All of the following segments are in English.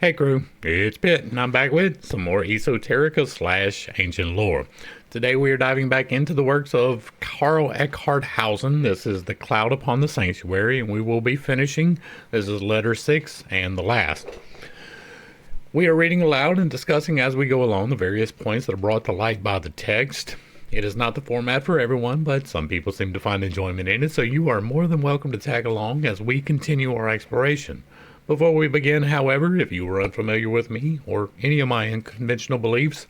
Hey crew, it's Pitt, and I'm back with some more Esoterica / ancient lore. Today we are diving back into the works of Karl Eckhart Hausen. This is The Cloud Upon the Sanctuary, and we will be finishing. This is letter 6 and the last. We are reading aloud and discussing as we go along the various points that are brought to light by the text. It is not the format for everyone, but some people seem to find enjoyment in it, so you are more than welcome to tag along as we continue our exploration. Before we begin, however, if you are unfamiliar with me or any of my unconventional beliefs,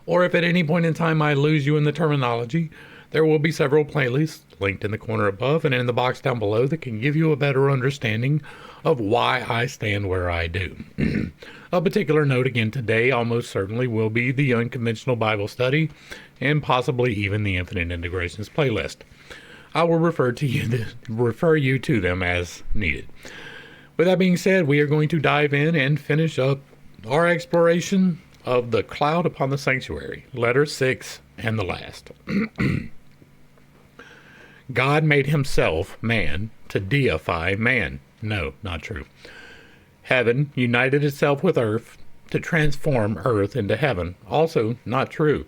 or if at any point in time I lose you in the terminology, there will be several playlists linked in the corner above and in the box down below that can give you a better understanding of why I stand where I do. A particular note again today almost certainly will be the Unconventional Bible Study and possibly even the Infinite Integrations playlist. I will refer you to them as needed. With that being said, we are going to dive in and finish up our exploration of The Cloud Upon the Sanctuary, letter 6 and the last. God made himself man to deify man. No, not true. Heaven united itself with earth to transform earth into heaven. Also not true.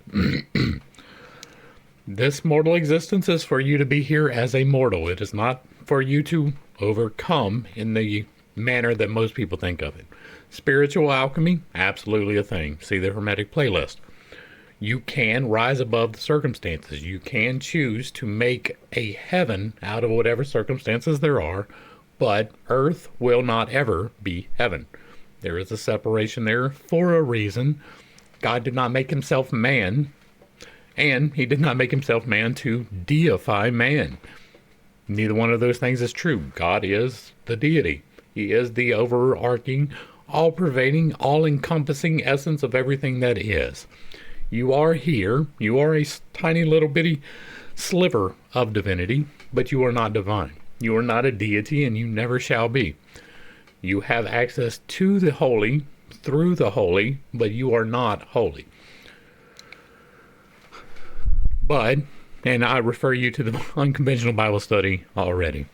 This mortal existence is for you to be here as a mortal. It is not for you to overcome in the manner that most people think of it. Spiritual alchemy, absolutely a thing. See the Hermetic playlist. You can rise above the circumstances. You can choose to make a heaven out of whatever circumstances there are, but earth will not ever be heaven. There is a separation there for a reason. God did not make himself man, and he did not make himself man to deify man. Neither one of those things is true. God is the deity. He is the overarching, all-pervading, all-encompassing essence of everything that is. You are here. You are a tiny little bitty sliver of divinity, but you are not divine. You are not a deity, and you never shall be. You have access to the holy through the holy, but you are not holy. But, and I refer you to the Unconventional Bible Study already.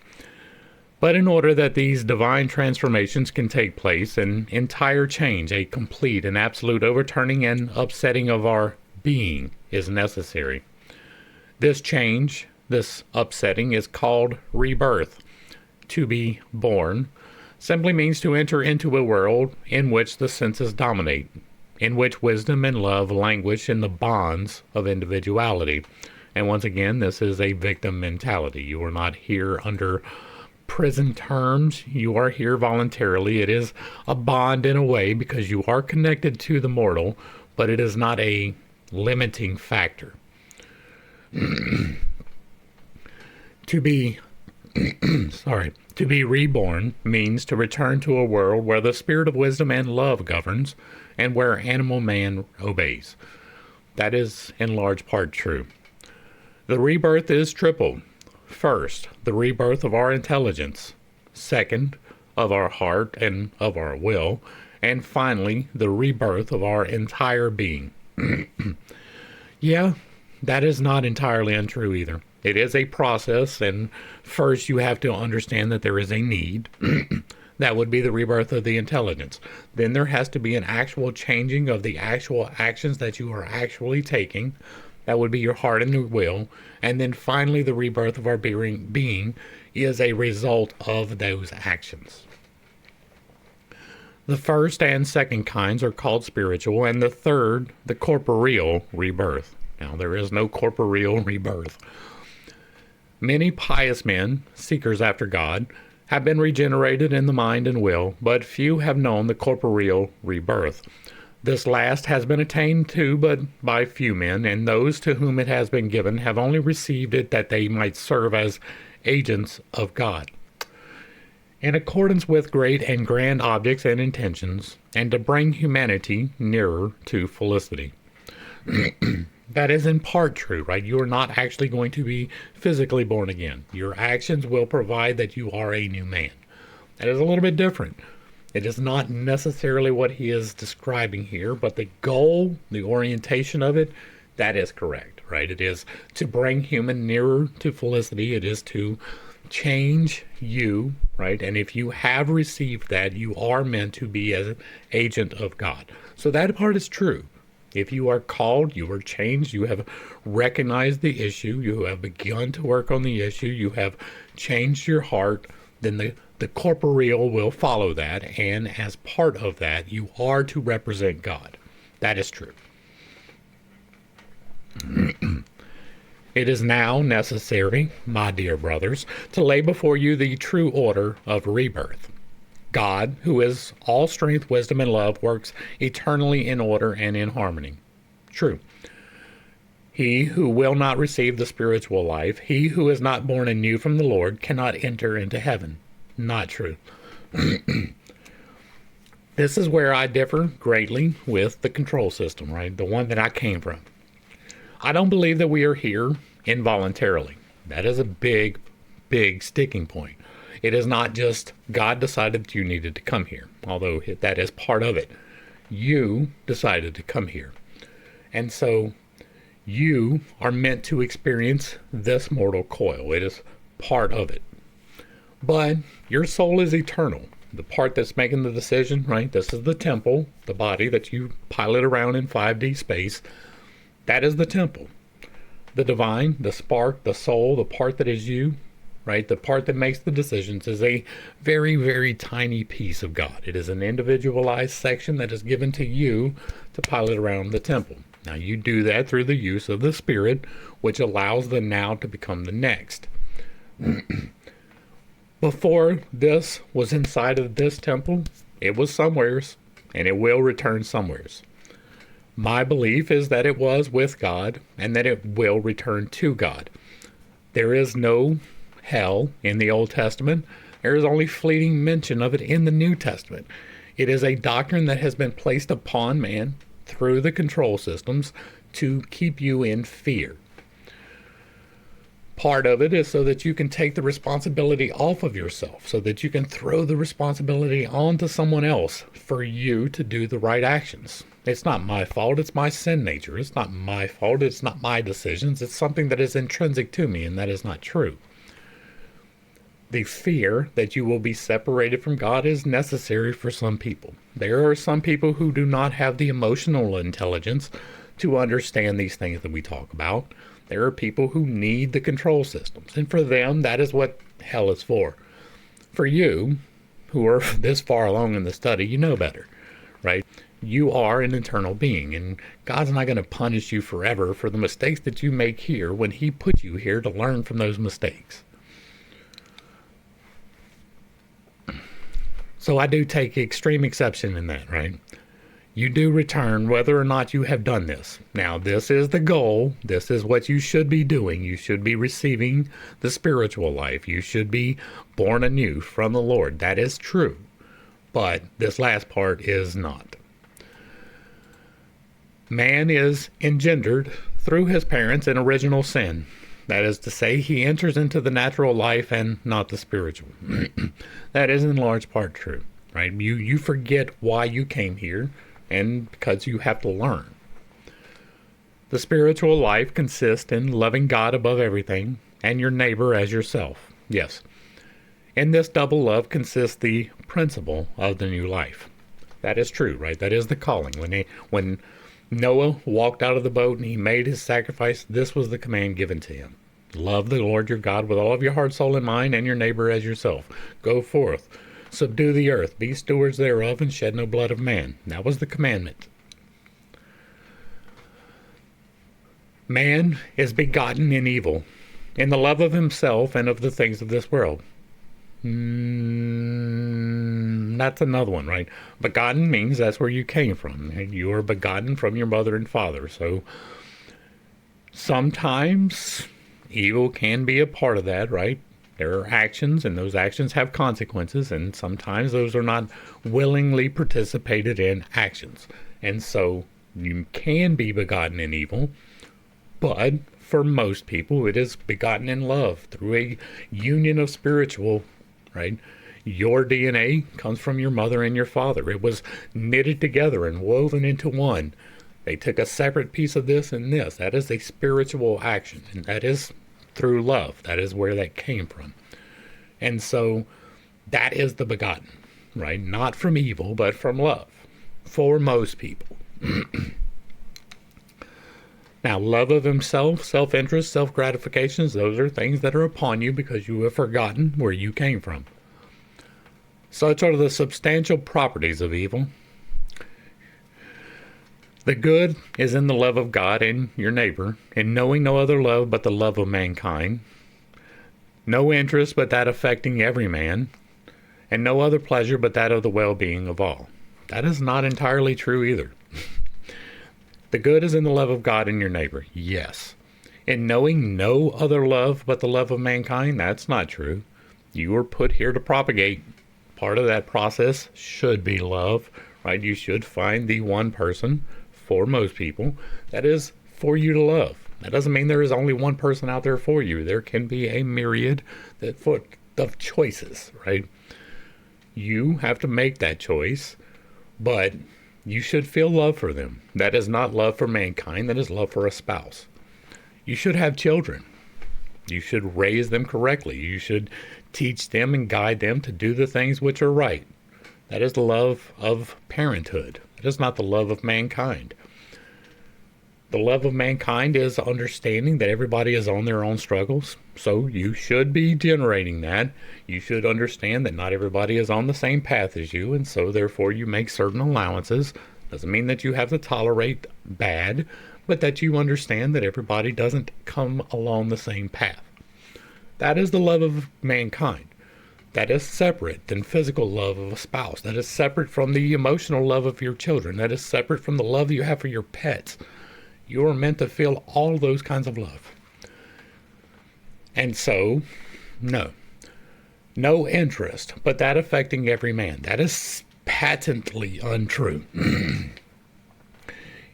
But in order that these divine transformations can take place, an entire change, a complete and absolute overturning and upsetting of our being is necessary. This change, this upsetting, is called rebirth. To be born simply means to enter into a world in which the senses dominate, in which wisdom and love languish in the bonds of individuality. And once again, this is a victim mentality. You are not here under prison terms. You are here voluntarily. It is a bond in a way because you are connected to the mortal, but it is not a limiting factor. To be reborn means to return to a world where the spirit of wisdom and love governs and where animal man obeys. That is in large part true. The rebirth is triple. First, the rebirth of our intelligence. Second, of our heart and of our will. And finally, the rebirth of our entire being. Yeah, that is not entirely untrue either. It is a process, and first you have to understand that there is a need. That would be the rebirth of the intelligence. Then there has to be an actual changing of the actual actions that you are actually taking. That would be your heart and your will. And then finally, the rebirth of our being is a result of those actions. The first and second kinds are called spiritual, and the third, the corporeal rebirth. Now, there is no corporeal rebirth. Many pious men, seekers after God, have been regenerated in the mind and will, but few have known the corporeal rebirth. This last has been attained to, but by few men, and those to whom it has been given have only received it that they might serve as agents of God, in accordance with great and grand objects and intentions, and to bring humanity nearer to felicity. That is in part true, right? You are not actually going to be physically born again. Your actions will provide that you are a new man. That is a little bit different. It is not necessarily what he is describing here, but the goal, the orientation of it, that is correct, right? It is to bring human nearer to felicity. It is to change you, right? And if you have received that, you are meant to be an agent of God. So that part is true. If you are called, you are changed, you have recognized the issue, you have begun to work on the issue, you have changed your heart, then the corporeal will follow that. And as part of that, you are to represent God. That is true. It is now necessary, my dear brothers, to lay before you the true order of rebirth. God, who is all strength, wisdom, and love, works eternally in order and in harmony. True. He who will not receive the spiritual life, he who is not born anew from the Lord, cannot enter into heaven. Not true. This is where I differ greatly with the control system, right? The one that I came from. I don't believe that we are here involuntarily. That is a big, big sticking point. It is not just God decided that you needed to come here, although that is part of it. You decided to come here. And so you are meant to experience this mortal coil. It is part of it. But your soul is eternal. The part that's making the decision, right? This is the temple, the body that you pilot around in 5D space. That is the temple. The divine, the spark, the soul, the part that is you, right? The part that makes the decisions is a very, very tiny piece of God. It is an individualized section that is given to you to pilot around the temple. Now you do that through the use of the Spirit, which allows the now to become the next. Before this was inside of this temple, it was somewheres, and it will return somewheres. My belief is that it was with God and that it will return to God. There is no hell in the Old Testament. There is only fleeting mention of it in the New Testament. It is a doctrine that has been placed upon man through the control systems to keep you in fear. Part of it is so that you can take the responsibility off of yourself, so that you can throw the responsibility onto someone else for you to do the right actions. It's not my fault, it's my sin nature. It's not my fault, it's not my decisions. It's something that is intrinsic to me, and that is not true. The fear that you will be separated from God is necessary for some people. There are some people who do not have the emotional intelligence to understand these things that we talk about. There are people who need the control systems, and for them, that is what hell is for. For you, who are this far along in the study, you know better, right? You are an eternal being, and God's not going to punish you forever for the mistakes that you make here when He put you here to learn from those mistakes. So I do take extreme exception in that, right? You do return whether or not you have done this. Now, this is the goal. This is what you should be doing. You should be receiving the spiritual life. You should be born anew from the Lord. That is true. But this last part is not. Man is engendered through his parents in original sin. That is to say, he enters into the natural life and not the spiritual. That is in large part true, right? You forget why you came here, and because you have to learn. The spiritual life consists in loving God above everything and your neighbor as yourself. Yes. In this double love consists the principle of the new life. That is true, right? That is the calling. When Noah walked out of the boat and he made his sacrifice, this was the command given to him. Love the Lord your God with all of your heart, soul, and mind, and your neighbor as yourself. Go forth, subdue the earth, be stewards thereof, and shed no blood of man. That was the commandment. Man is begotten in evil, in the love of himself and of the things of this world. That's another one, right? Begotten means that's where you came from. You are begotten from your mother and father. So sometimes evil can be a part of that, right? There are actions, and those actions have consequences, and sometimes those are not willingly participated in actions. And so you can be begotten in evil, but for most people it is begotten in love through a union of spiritual, right? Your DNA comes from your mother and your father. It was knitted together and woven into one. They took a separate piece of this and this. That is a spiritual action, and that is through love. That is where that came from. And so that is the begotten, right? Not from evil, but from love for most people. Now, love of himself, self-interest, self-gratifications, those are things that are upon you because you have forgotten where you came from. Such are the substantial properties of evil. The good is in the love of God and your neighbor, in knowing no other love but the love of mankind, no interest but that affecting every man, and no other pleasure but that of the well-being of all. That is not entirely true either. The good is in the love of God and your neighbor, yes. In knowing no other love but the love of mankind, that's not true. You were put here to propagate. Part of that process should be love, right? You should find the one person, for most people, that is for you to love. That doesn't mean there is only one person out there for you. There can be a myriad of choices, right? You have to make that choice, but you should feel love for them. That is not love for mankind. That is love for a spouse. You should have children. You should raise them correctly. You should teach them and guide them to do the things which are right. That is the love of parenthood. It is not the love of mankind. The love of mankind is understanding that everybody is on their own struggles. So you should be generating that. You should understand that not everybody is on the same path as you, and so therefore you make certain allowances. Doesn't mean that you have to tolerate bad, but that you understand that everybody doesn't come along the same path. That is the love of mankind. That is separate than physical love of a spouse. That is separate from the emotional love of your children. That is separate from the love you have for your pets. You are meant to feel all those kinds of love. And so, no interest, but that affecting every man. That is patently untrue.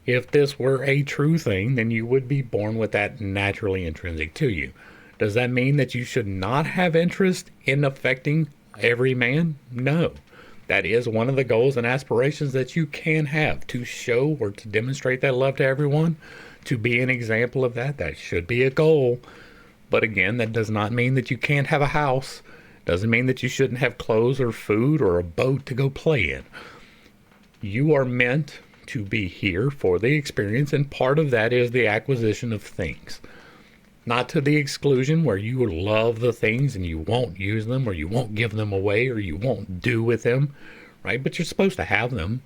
If this were a true thing, then you would be born with that naturally intrinsic to you. Does that mean that you should not have interest in affecting every man? No. That is one of the goals and aspirations that you can have, to show or to demonstrate that love to everyone, to be an example of that. That should be a goal. But again, that does not mean that you can't have a house. Doesn't mean that you shouldn't have clothes or food or a boat to go play in. You are meant to be here for the experience, and part of that is the acquisition of things. Not to the exclusion where you love the things and you won't use them, or you won't give them away, or you won't do with them, right? But you're supposed to have them.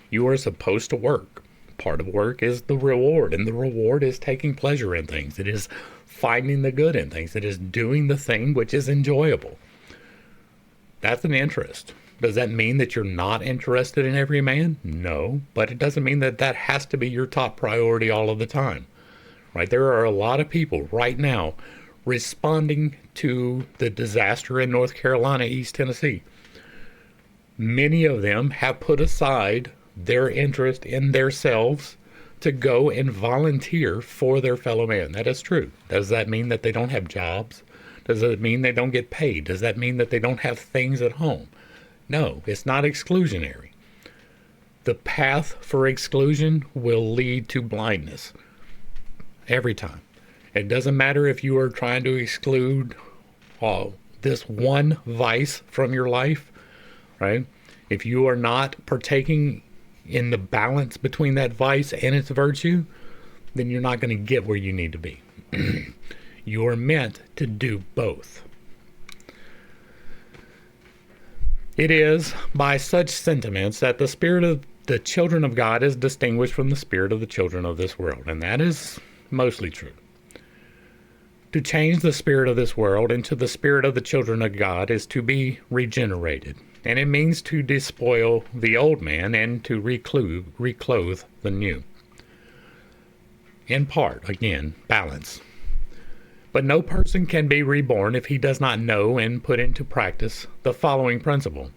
You are supposed to work. Part of work is the reward, and the reward is taking pleasure in things. It is finding the good in things. It is doing the thing which is enjoyable. That's an interest. Does that mean that you're not interested in every man? No, but it doesn't mean that that has to be your top priority all of the time. Right? There are a lot of people right now responding to the disaster in North Carolina, East Tennessee. Many of them have put aside their interest in themselves to go and volunteer for their fellow man. That is true. Does that mean that they don't have jobs? Does it mean they don't get paid? Does that mean that they don't have things at home? No, it's not exclusionary. The path for exclusion will lead to blindness. Every time. It doesn't matter if you are trying to exclude this one vice from your life, right? If you are not partaking in the balance between that vice and its virtue, then you're not going to get where you need to be. You are meant to do both. It is by such sentiments that the spirit of the children of God is distinguished from the spirit of the children of this world, and that is mostly true. To change the spirit of this world into the spirit of the children of God is to be regenerated, and it means to despoil the old man and to reclothe the new. In part, again, balance. But no person can be reborn if he does not know and put into practice the following principle,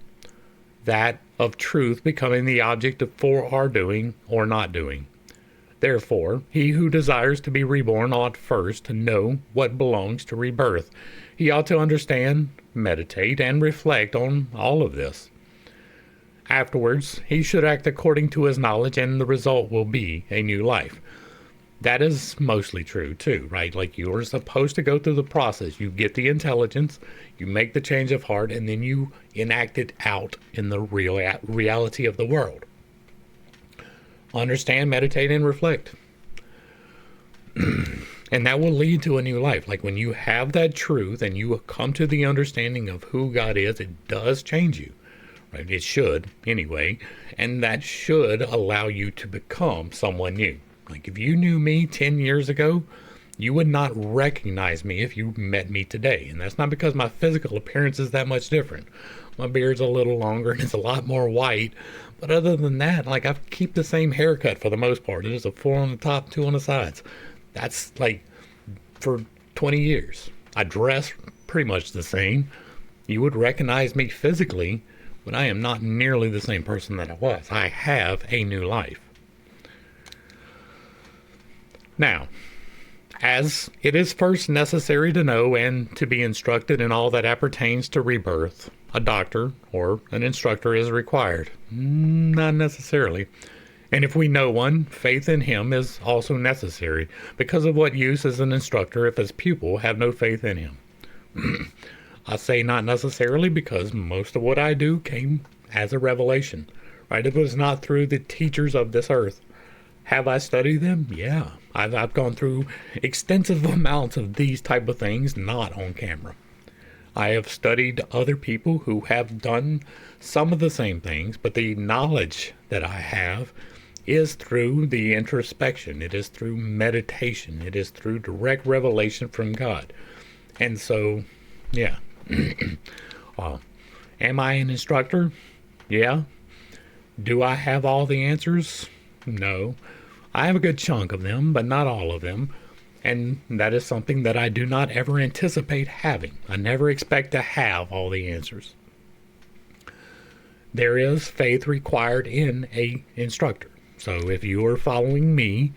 that of truth becoming the object for our doing or not doing. Therefore, he who desires to be reborn ought first to know what belongs to rebirth. He ought to understand, meditate, and reflect on all of this. Afterwards, he should act according to his knowledge, and the result will be a new life. That is mostly true too, right? Like you are supposed to go through the process. You get the intelligence, you make the change of heart, and then you enact it out in the reality of the world. Understand, meditate, and reflect. And that will lead to a new life. Like when you have that truth and you come to the understanding of who God is, it does change you. Right? It should, anyway. And that should allow you to become someone new. Like if you knew me 10 years ago, you would not recognize me if you met me today. And that's not because my physical appearance is that much different. My beard's a little longer and it's a lot more white. But other than that, like I keep the same haircut for the most part. It is a 4 on the top, 2 on the sides. That's like for 20 years. I dress pretty much the same. You would recognize me physically, but I am not nearly the same person that I was. I have a new life. Now, as it is first necessary to know and to be instructed in all that appertains to rebirth, a doctor or an instructor is required. Not necessarily. And if we know one, faith in him is also necessary, because of what use is an instructor if his pupil have no faith in him? I say not necessarily because most of what I do came as a revelation, right? It was not through the teachers of this earth. Have I studied them? Yeah. I've gone through extensive amounts of these type of things, not on camera. I have studied other people who have done some of the same things, but the knowledge that I have is through the introspection. It is through meditation. It is through direct revelation from God. And so, yeah. Am I an instructor? Yeah. Do I have all the answers? No. I have a good chunk of them, but not all of them. And that is something that I do not ever anticipate having. I never expect to have all the answers. There is faith required in an instructor. So if you are following me,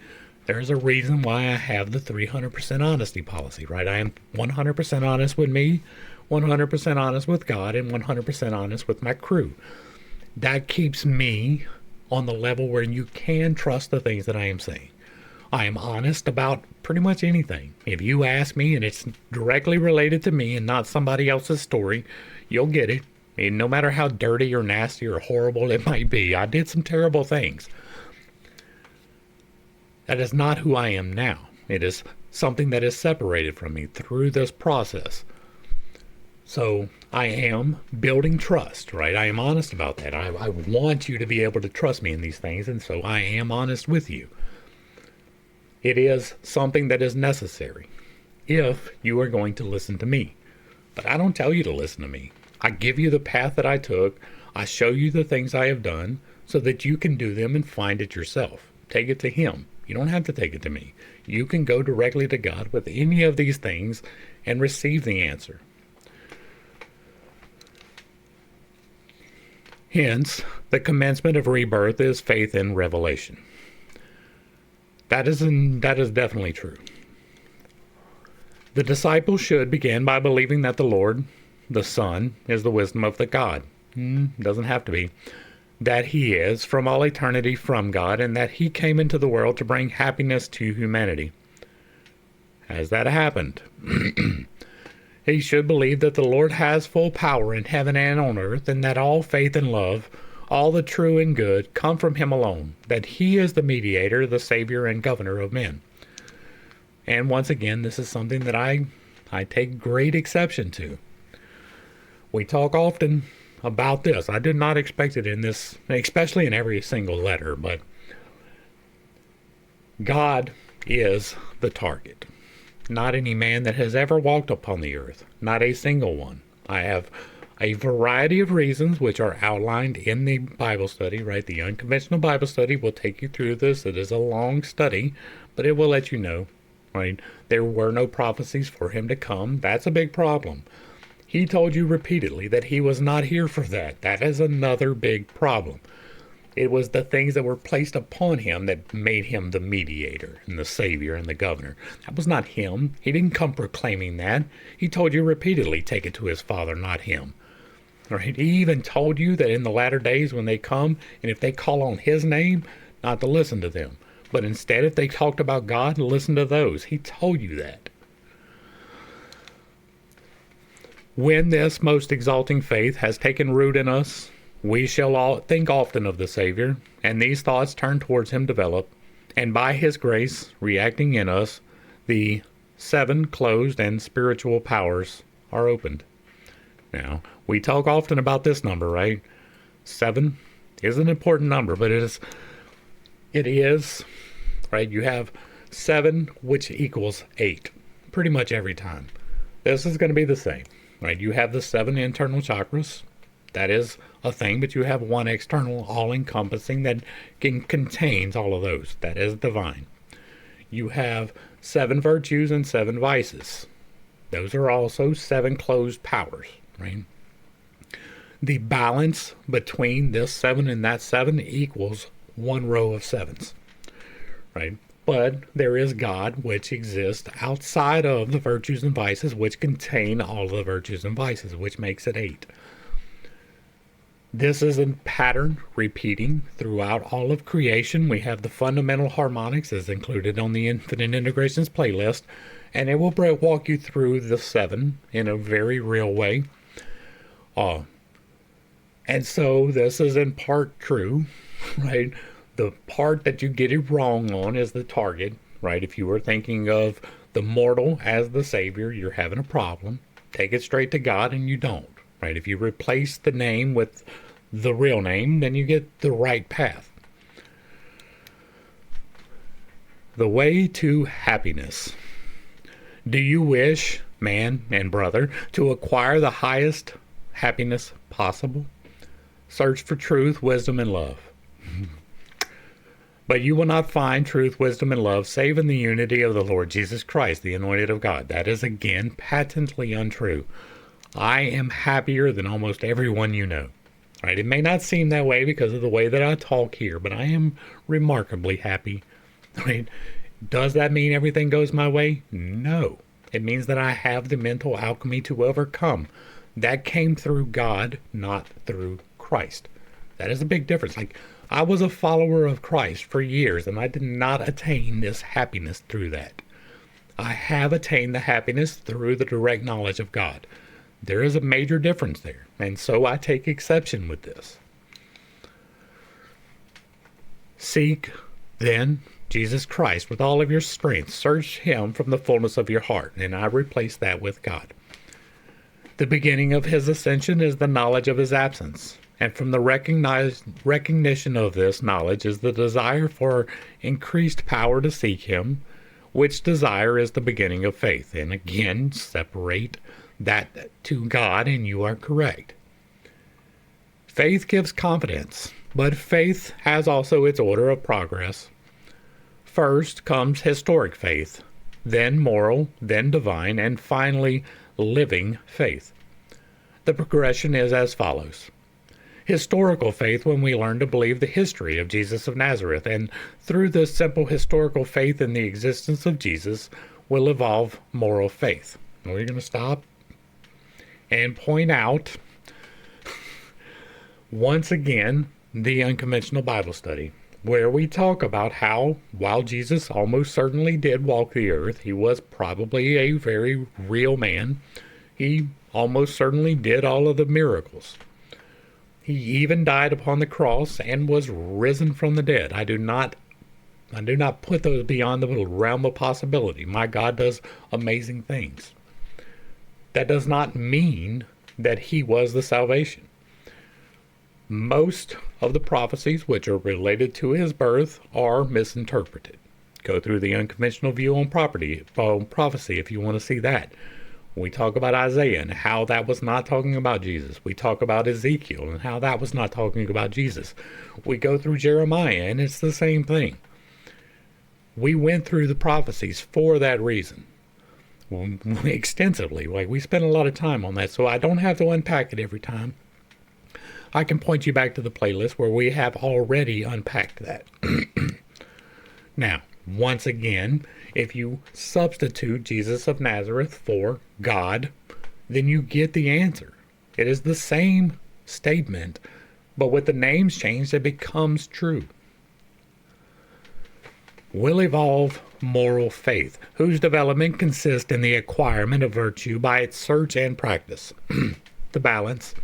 there's a reason why I have the 300% honesty policy, right? I am 100% honest with me, 100% honest with God, and 100% honest with my crew. That keeps me on the level where you can trust the things that I am saying. I am honest about pretty much anything. If you ask me and it's directly related to me and not somebody else's story, you'll get it. And no matter how dirty or nasty or horrible it might be, I did some terrible things. That is not who I am now. It is something that is separated from me through this process. So I am building trust, right? I am honest about that. I want you to be able to trust me in these things, and so I am honest with you. It is something that is necessary if you are going to listen to me. But I don't tell you to listen to me. I give you the path that I took. I show you the things I have done so that you can do them and find it yourself. Take it to him. You don't have to take it to me. You can go directly to God with any of these things and receive the answer. Hence, the commencement of rebirth is faith in revelation. That is definitely true. The disciple should begin by believing that the Lord, the Son, is the wisdom of the God. Doesn't have to be. That he is from all eternity from God, and that he came into the world to bring happiness to humanity. Has that happened? He should believe that the Lord has full power in heaven and on earth, and that all faith and love, all the true and good, come from him alone, that he is the mediator, the savior, and governor of men. And once again, this is something that I take great exception to. We talk often about this. I did not expect it in this, especially in every single letter, but God is the target. Not any man that has ever walked upon the earth. Not a single one. I have a variety of reasons which are outlined in the Bible study, right? The unconventional Bible study will take you through this. It is a long study, but it will let you know, right? There were no prophecies for him to come. That's a big problem. He told you repeatedly that he was not here for that. That is another big problem. It was the things that were placed upon him that made him the mediator and the savior and the governor. That was not him. He didn't come proclaiming that. He told you repeatedly, take it to his Father, not him. Right? He even told you that in the latter days when they come, and if they call on his name, not to listen to them, But instead, if they talked about God, listen to those. He told you that. When this most exalting faith has taken root in us, we shall all think often of the Savior, and these thoughts turned towards him develop, and by his grace, reacting in us, the 7 closed and spiritual powers are opened. Now, we talk often about this number, right? 7 is an important number, but it is, right? You have 7, which equals 8, pretty much every time. This is going to be the same, right? You have the 7 internal chakras. That is a thing, but you have one external, all-encompassing that contains all of those. That is divine. You have 7 virtues and 7 vices. Those are also 7 closed powers, right? The balance between this 7 and that 7 equals 1 row of 7s, right? But there is God, which exists outside of the virtues and vices, which contain all of the virtues and vices, which makes it 8. This is a pattern repeating throughout all of creation. We have the fundamental harmonics as included on the Infinite Integrations playlist, and it will walk you through the 7 in a very real way. And so this is in part true, right? The part that you get it wrong on is the target, right? If you were thinking of the mortal as the Savior, you're having a problem. Take it straight to God, and you don't, right? If you replace the name with the real name, then you get the right path. The way to happiness. Do you wish, man and brother, to acquire the highest happiness possible? Search for truth, wisdom, and love. But you will not find truth, wisdom, and love save in the unity of the Lord Jesus Christ, the anointed of God. That is, again, patently untrue. I am happier than almost everyone you know. Right? It may not seem that way because of the way that I talk here, but I am remarkably happy. Right? Does that mean everything goes my way? No. It means that I have the mental alchemy to overcome. That came through God, not through Christ. That is a big difference. Like, I was a follower of Christ for years, and I did not attain this happiness through that. I have attained the happiness through the direct knowledge of God. There is a major difference there, and so I take exception with this. Seek, then, Jesus Christ with all of your strength. Search him from the fullness of your heart, and I replace that with God. The beginning of his ascension is the knowledge of his absence. And from the recognition of this knowledge is the desire for increased power to seek him, which desire is the beginning of faith. And again, separate that to God and you are correct. Faith gives confidence, but faith has also its order of progress. First comes historic faith, then moral, then divine, and finally living faith. The progression is as follows. Historical faith, when we learn to believe the history of Jesus of Nazareth, and through this simple historical faith in the existence of Jesus will evolve moral faith. We're going to stop and point out once again the unconventional Bible study, where we talk about how, while Jesus almost certainly did walk the earth, he was probably a very real man. He almost certainly did all of the miracles. He even died upon the cross and was risen from the dead. I do not put those beyond the realm of possibility. My God does amazing things. That does not mean that he was the salvation. Most of the prophecies which are related to his birth are misinterpreted. Go through the unconventional view on prophecy if you want to see that. We talk about Isaiah and how that was not talking about Jesus. We talk about Ezekiel and how that was not talking about Jesus. We go through Jeremiah and it's the same thing. We went through the prophecies for that reason. Extensively. Like, we spent a lot of time on that, so I don't have to unpack it every time. I can point you back to the playlist where we have already unpacked that. Now, once again, if you substitute Jesus of Nazareth for God, then you get the answer. It is the same statement, but with the names changed, it becomes true. will evolve moral faith, whose development consists in the acquirement of virtue by its search and practice, the balance,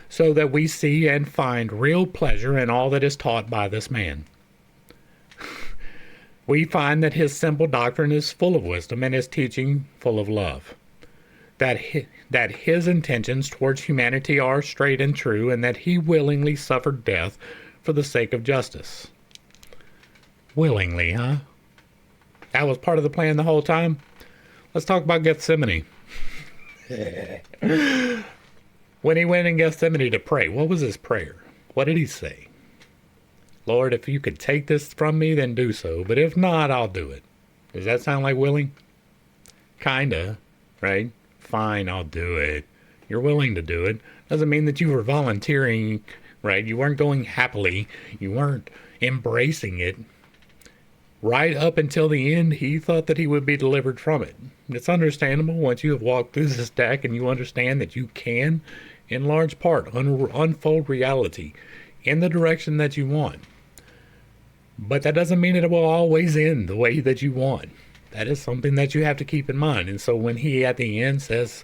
so that we see and find real pleasure in all that is taught by this man. We find that his simple doctrine is full of wisdom and his teaching full of love, that his intentions towards humanity are straight and true, and that he willingly suffered death for the sake of justice. Willingly, huh? That was part of the plan the whole time? Let's talk about Gethsemane. When he went in Gethsemane to pray, what was his prayer? What did he say? Lord, if you could take this from me, then do so. But if not, I'll do it. Does that sound like willing? Kinda, right? Fine, I'll do it. You're willing to do it. Doesn't mean that you were volunteering, right? You weren't going happily. You weren't embracing it. Right up until the end, he thought that he would be delivered from it. It's understandable once you have walked through this deck and you understand that you can, in large part, unfold reality in the direction that you want. But that doesn't mean it will always end the way that you want. That is something that you have to keep in mind. And so when he at the end says,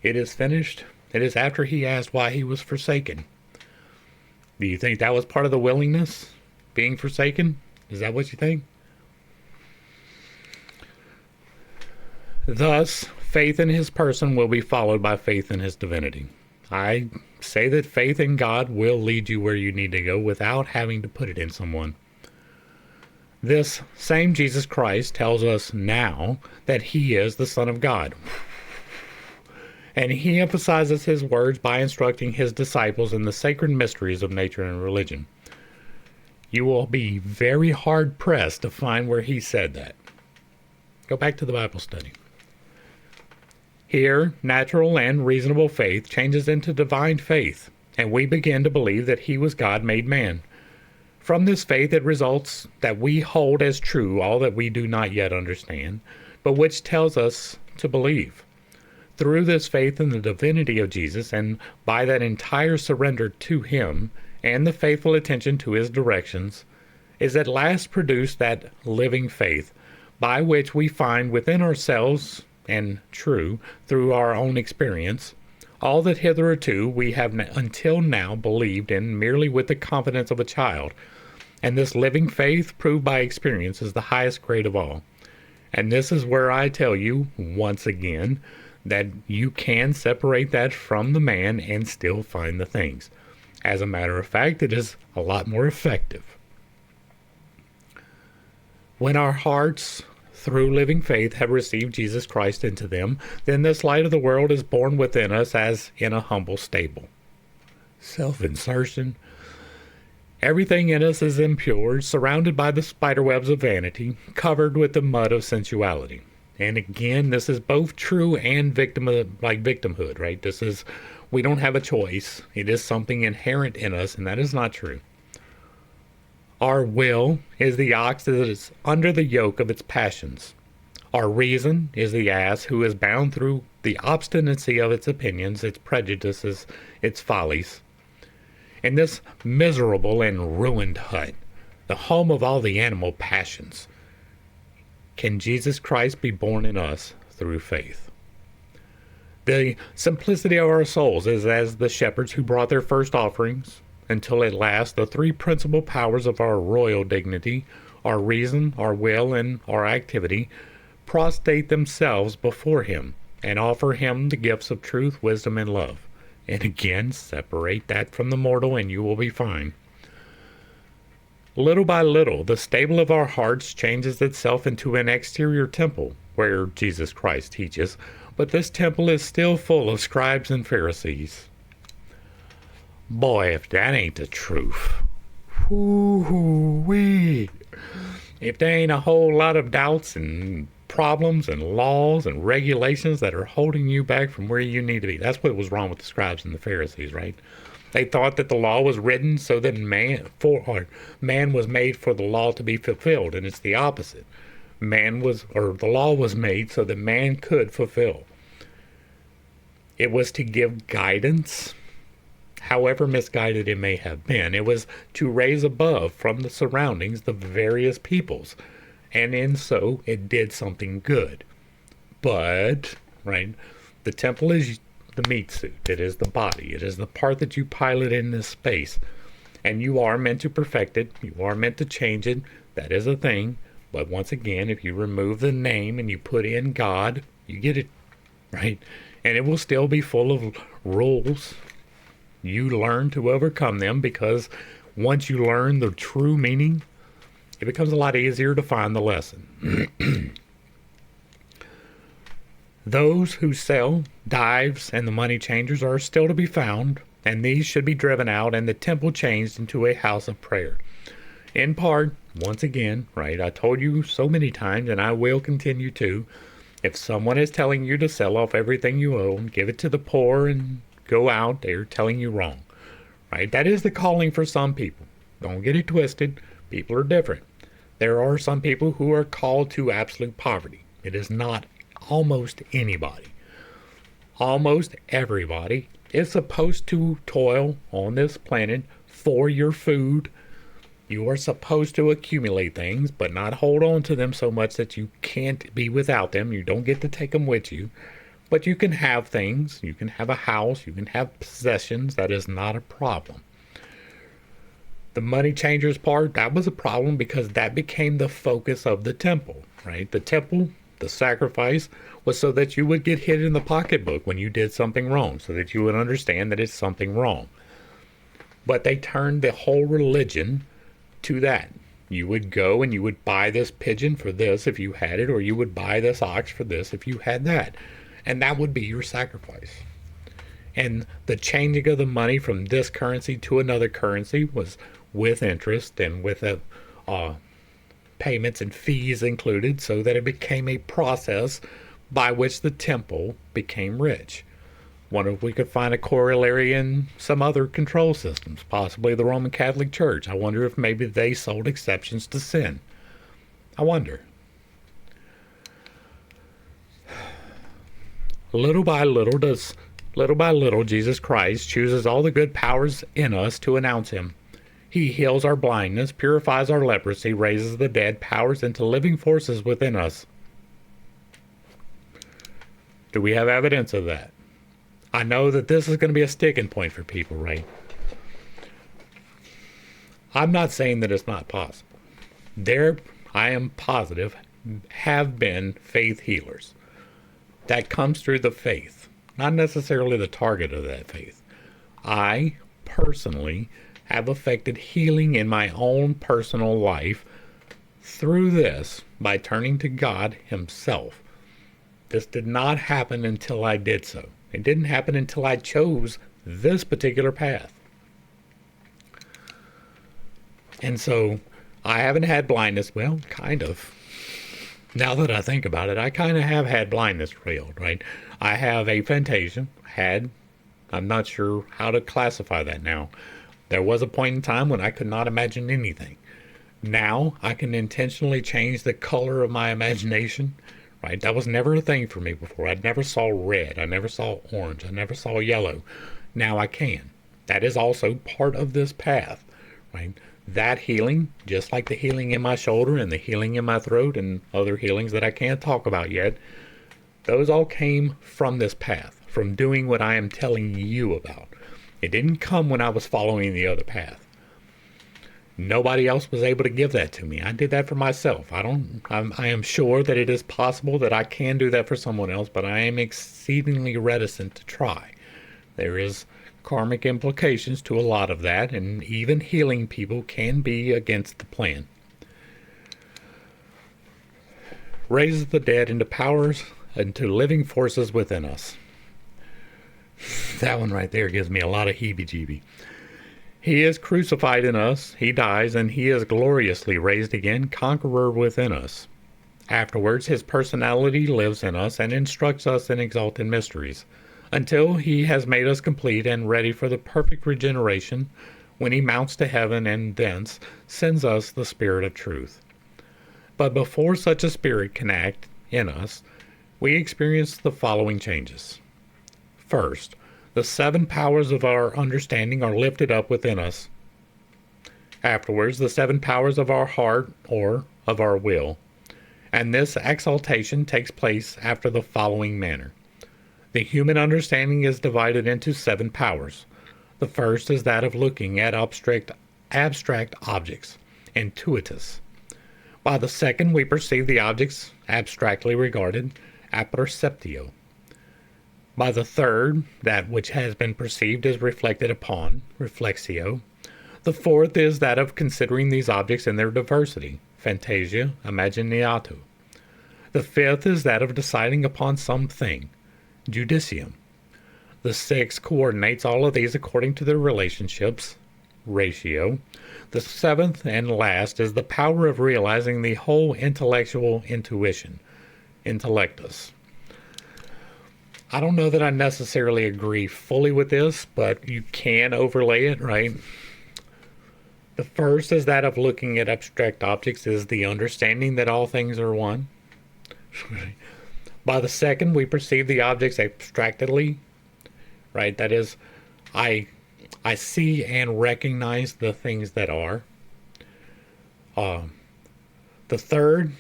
"It is finished," it is after he asked why he was forsaken. Do you think that was part of the willingness? Being forsaken? Is that what you think? Thus, faith in his person will be followed by faith in his divinity. I say that faith in God will lead you where you need to go without having to put it in someone. This same Jesus Christ tells us now that he is the Son of God. And he emphasizes his words by instructing his disciples in the sacred mysteries of nature and religion. You will be very hard-pressed to find where he said that. Go back to the Bible study. Here, natural and reasonable faith changes into divine faith, and we begin to believe that he was God made man. From this faith it results that we hold as true all that we do not yet understand, but which tells us to believe. Through this faith in the divinity of Jesus, and by that entire surrender to him, and the faithful attention to his directions, is at last produced that living faith, by which we find within ourselves, and true through our own experience, all that hitherto we have until now believed in merely with the confidence of a child. And this living faith, proved by experience, is the highest grade of all. And this is where I tell you, once again, that you can separate that from the man and still find the things. As a matter of fact, it is a lot more effective. When our hearts, through living faith, have received Jesus Christ into them, then this light of the world is born within us as in a humble stable. Self-insertion. Everything in us is impure, surrounded by the spiderwebs of vanity, covered with the mud of sensuality. And again, this is both true and victimhood, right? This is, we don't have a choice. It is something inherent in us, and that is not true. Our will is the ox that is under the yoke of its passions. Our reason is the ass who is bound through the obstinacy of its opinions, its prejudices, its follies. In this miserable and ruined hut, the home of all the animal passions, can Jesus Christ be born in us through faith. The simplicity of our souls is as the shepherds who brought their first offerings, until at last the three principal powers of our royal dignity, our reason, our will, and our activity, prostrate themselves before him and offer him the gifts of truth, wisdom, and love. And again, separate that from the mortal and you will be fine. Little by little, the stable of our hearts changes itself into an exterior temple, where Jesus Christ teaches, but this temple is still full of scribes and Pharisees. Boy, if that ain't the truth. Whoo-wee. If there ain't a whole lot of doubts and problems and laws and regulations that are holding you back from where you need to be. That's what was wrong with the scribes and the Pharisees, right? They thought that the law was written so that man was made for the law to be fulfilled, and it's the opposite. The law was made so that man could fulfill. It was to give guidance, however misguided it may have been. It was to raise above from the surroundings the various peoples and in so it did something good. But, right, the temple is the meat suit. It is the body. It is the part that you pilot in this space. And you are meant to perfect it. You are meant to change it. That is a thing. But once again, if you remove the name and you put in God, you get it, right? And it will still be full of rules. You learn to overcome them, because once you learn the true meaning, it becomes a lot easier to find the lesson. Those who sell dives and the money changers are still to be found, and these should be driven out and the temple changed into a house of prayer. In part, once again, right, I told you so many times, and I will continue to, if someone is telling you to sell off everything you own, give it to the poor, and go out, they're telling you wrong, right? That is the calling for some people. Don't get it twisted. People are different. There are some people who are called to absolute poverty. It is not almost anybody. Almost everybody is supposed to toil on this planet for your food. You are supposed to accumulate things, but not hold on to them so much that you can't be without them. You don't get to take them with you. But you can have things. You can have a house. You can have possessions. That is not a problem. The money changers part, that was a problem because that became the focus of the temple, right? The temple, the sacrifice, was so that you would get hit in the pocketbook when you did something wrong, so that you would understand that it's something wrong. But they turned the whole religion to that. You would go and you would buy this pigeon for this if you had it, or you would buy this ox for this if you had that. And that would be your sacrifice. And the changing of the money from this currency to another currency was with interest and with payments and fees included, so that it became a process by which the temple became rich. Wonder if we could find a corollary in some other control systems, possibly the Roman Catholic Church. I wonder if maybe they sold exceptions to sin. I wonder. Little by little, Jesus Christ chooses all the good powers in us to announce him. He heals our blindness, purifies our leprosy, raises the dead, powers into living forces within us. Do we have evidence of that? I know that this is going to be a sticking point for people, right? I'm not saying that it's not possible. There, I am positive, have been faith healers. That comes through the faith, not necessarily the target of that faith. I personally have affected healing in my own personal life through this by turning to God himself. This did not happen until I did so. It didn't happen until I chose this particular path. And so I haven't had blindness. Well, kind of. Now that I think about it, I kind of have had blindness healed, right? I have aphantasia. I'm not sure how to classify that now. There was a point in time when I could not imagine anything. Now I can intentionally change the color of my imagination, right? That was never a thing for me before. I never saw red. I never saw orange. I never saw yellow. Now I can. That is also part of this path, right? That healing, just like the healing in my shoulder and the healing in my throat and other healings that I can't talk about yet, those all came from this path, from doing what I am telling you about. It didn't come when I was following the other path. Nobody else was able to give that to me. I did that for myself. I am sure that it is possible that I can do that for someone else, but I am exceedingly reticent to try. There is karmic implications to a lot of that, and even healing people can be against the plan. Raises the dead into powers, into living forces within us. That one right there gives me a lot of heebie-jeebie. He is crucified in us, he dies, and he is gloriously raised again, conqueror within us. Afterwards, his personality lives in us and instructs us in exalted mysteries, until he has made us complete and ready for the perfect regeneration, when he mounts to heaven and thence sends us the Spirit of truth. But before such a spirit can act in us, we experience the following changes. First, the 7 powers of our understanding are lifted up within us. Afterwards, the 7 powers of our heart, or of our will. And this exaltation takes place after the following manner. The human understanding is divided into 7 powers. The first is that of looking at abstract objects, intuitus. By the second, we perceive the objects abstractly regarded, apperceptio. By the third, that which has been perceived is reflected upon, reflexio. The fourth is that of considering these objects in their diversity, fantasia, imaginato. The fifth is that of deciding upon something, judicium. The sixth coordinates all of these according to their relationships, ratio. The seventh and last is the power of realizing the whole intellectual intuition, intellectus. I don't know that I necessarily agree fully with this, but you can overlay it, right? The first is that of looking at abstract objects is the understanding that all things are one. By the second, we perceive the objects abstractly, right? That is, I see and recognize the things that are. The third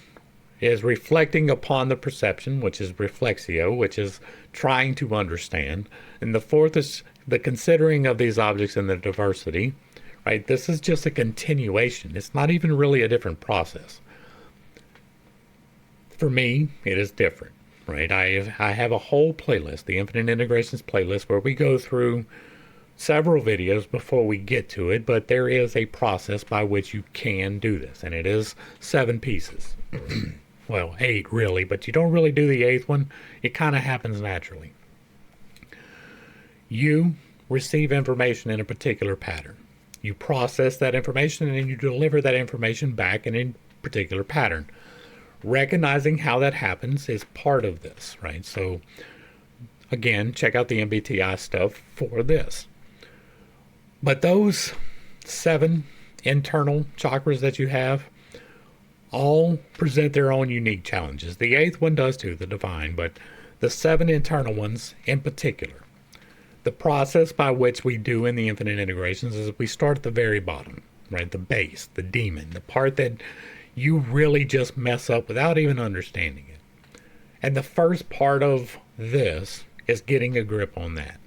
is reflecting upon the perception, which is reflexio, which is trying to understand. And the fourth is the considering of these objects in their diversity, right? This is just a continuation. It's not even really a different process. For me, it is different, right? I have a whole playlist, the Infinite Integrations playlist, where we go through several videos before we get to it, but there is a process by which you can do this, and it is 7 pieces. Well, 8 really, but you don't really do the 8th one. It kind of happens naturally. You receive information in a particular pattern. You process that information and you deliver that information back in a particular pattern. Recognizing how that happens is part of this, right? So again, check out the MBTI stuff for this. But those 7 internal chakras that you have all present their own unique challenges. The 8th one does too, the divine, but the 7 internal ones in particular. The process by which we do in the infinite integrations is we start at the very bottom, right? The base, the demon, the part that you really just mess up without even understanding it. And the first part of this is getting a grip on that.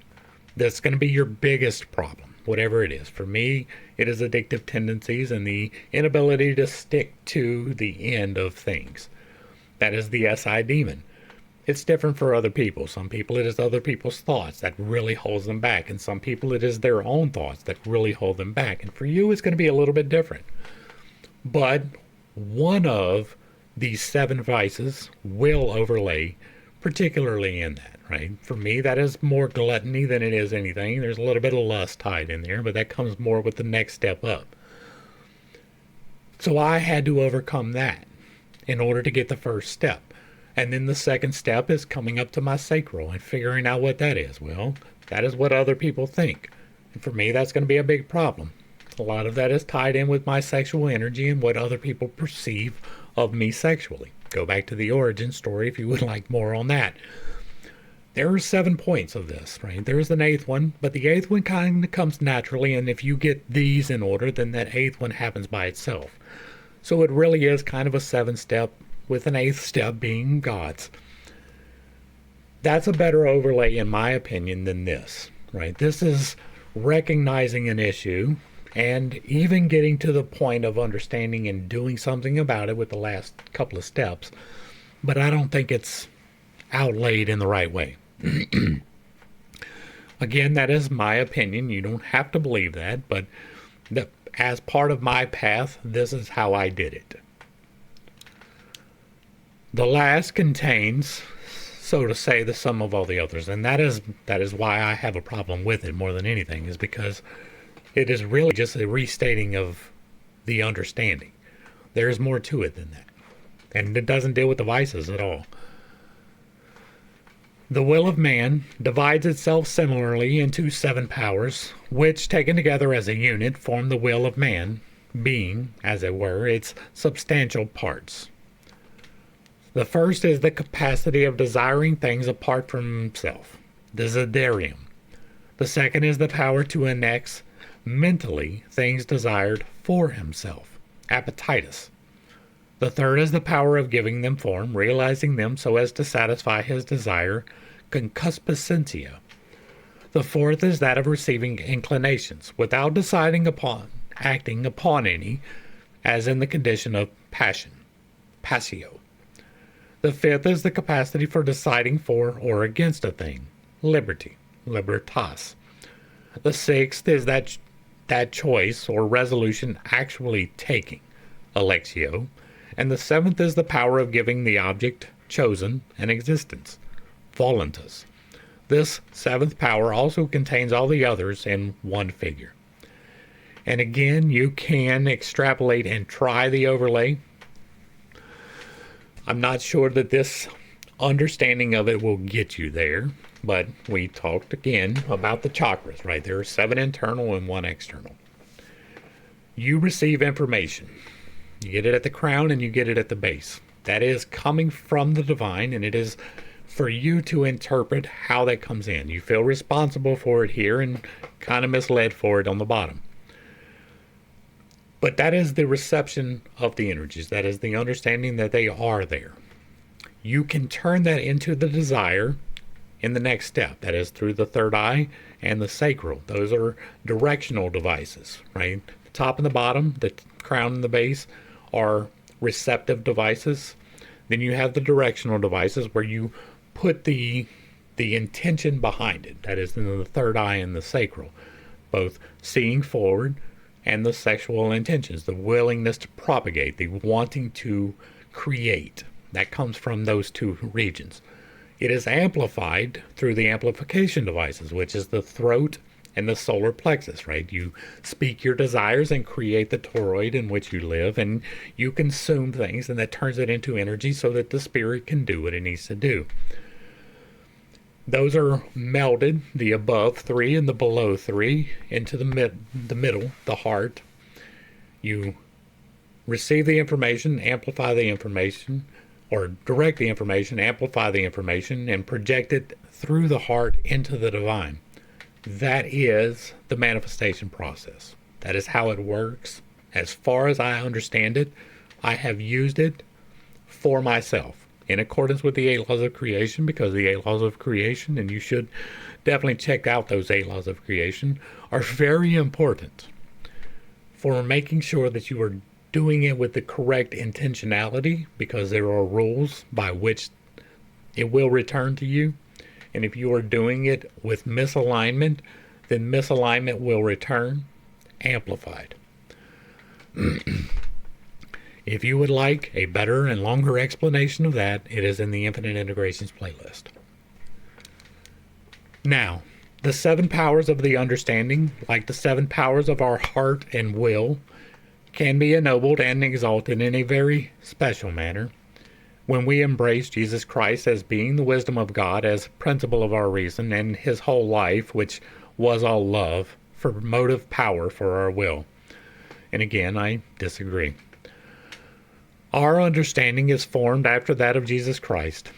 That's going to be your biggest problem, whatever it is. For me, it is addictive tendencies and the inability to stick to the end of things. That is the SI demon. It's different for other people. Some people it is other people's thoughts that really holds them back. And some people it is their own thoughts that really hold them back. And for you, it's going to be a little bit different. But one of these 7 vices will overlay particularly in that, right? For me, that is more gluttony than it is anything. There's a little bit of lust tied in there, but that comes more with the next step up. So I had to overcome that in order to get the first step. And then the second step is coming up to my sacral and figuring out what that is. Well, that is what other people think. And for me, that's going to be a big problem. A lot of that is tied in with my sexual energy and what other people perceive of me sexually. Go back to the origin story if you would like more on that. There are 7 points of this, right? There's an 8th one, but the 8th one kind of comes naturally, and if you get these in order, then that 8th one happens by itself. So it really is kind of a 7-step with an 8th step being God's. That's a better overlay, in my opinion, than this, right? This is recognizing an issue and even getting to the point of understanding and doing something about it with the last couple of steps. But I don't think it's outlaid in the right way. Again, that is my opinion. You don't have to believe that, but as part of my path, this is how I did it. The last contains, so to say, the sum of all the others, and that is why I have a problem with it more than anything, is because it is really just a restating of the understanding. There's more to it than that, and it doesn't deal with the vices at all. The will of man divides itself similarly into 7 powers, which, taken together as a unit, form the will of man, being, as it were, its substantial parts. The first is the capacity of desiring things apart from himself, desiderium. The second is the power to annex mentally things desired for himself, appetitus. The third is the power of giving them form, realizing them so as to satisfy his desire, concupiscencia. The fourth is that of receiving inclinations, without deciding upon, acting upon any, as in the condition of passion, passio. The fifth is the capacity for deciding for or against a thing, liberty, libertas. The sixth is that choice or resolution actually taking, electio. And the seventh is the power of giving the object chosen an existence, voluntas. This seventh power also contains all the others in one figure. And again, you can extrapolate and try the overlay. I'm not sure that this understanding of it will get you there, but we talked again about the chakras, right? There are 7 internal and 1 external. You receive information. You get it at the crown and you get it at the base. That is coming from the divine, and it is for you to interpret how that comes in. You feel responsible for it here and kind of misled for it on the bottom. But that is the reception of the energies. That is the understanding that they are there. You can turn that into the desire in the next step. That is through the third eye and the sacral. Those are directional devices, right? The top and the bottom, the crown and the base, are receptive devices. Then you have the directional devices where you put the intention behind it. That is in the third eye and the sacral, both seeing forward and the sexual intentions, the willingness to propagate, the wanting to create. That comes from those 2 regions. It is amplified through the amplification devices, which is the throat and the solar plexus, right? You speak your desires and create the toroid in which you live, and you consume things, and that turns it into energy so that the spirit can do what it needs to do. Those are melded, the above 3 and the below 3, into the middle, the heart. You receive the information, amplify the information, or direct the information, amplify the information, and project it through the heart into the divine. That is the manifestation process. That is how it works. As far as I understand it, I have used it for myself in accordance with the 8 laws of creation, because the 8 laws of creation, and you should definitely check out those 8 laws of creation, are very important for making sure that you are doing it with the correct intentionality, because there are rules by which it will return to you. And if you are doing it with misalignment, then misalignment will return amplified. If you would like a better and longer explanation of that, it is in the Infinite Integrations playlist. Now, the 7 powers of the understanding, like the 7 powers of our heart and will, can be ennobled and exalted in a very special manner when we embrace Jesus Christ as being the wisdom of God, as principle of our reason, and his whole life, which was all love, for motive power for our will. And again, I disagree. Our understanding is formed after that of Jesus Christ.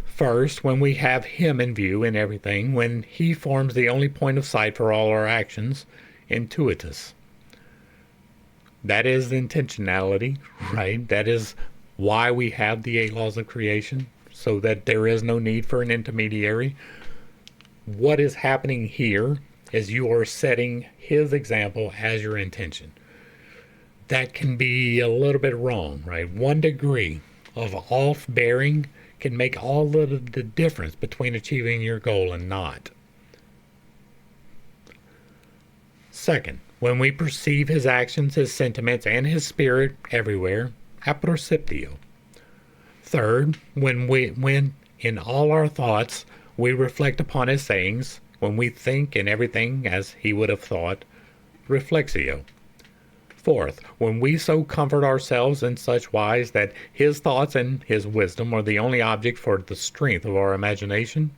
First, when we have him in view in everything, when he forms the only point of sight for all our actions, intuitus. That is intentionality, right? That is why we have the 8 laws of creation, so that there is no need for an intermediary. What is happening here is you are setting his example as your intention. That can be a little bit wrong, right? 1 degree of off bearing can make all the difference between achieving your goal and not. Second, when we perceive his actions, his sentiments, and his spirit everywhere, apperceptio. Third, when in all our thoughts we reflect upon his sayings, when we think in everything as he would have thought, reflexio. Fourth, when we so comfort ourselves in such wise that his thoughts and his wisdom are the only object for the strength of our imagination,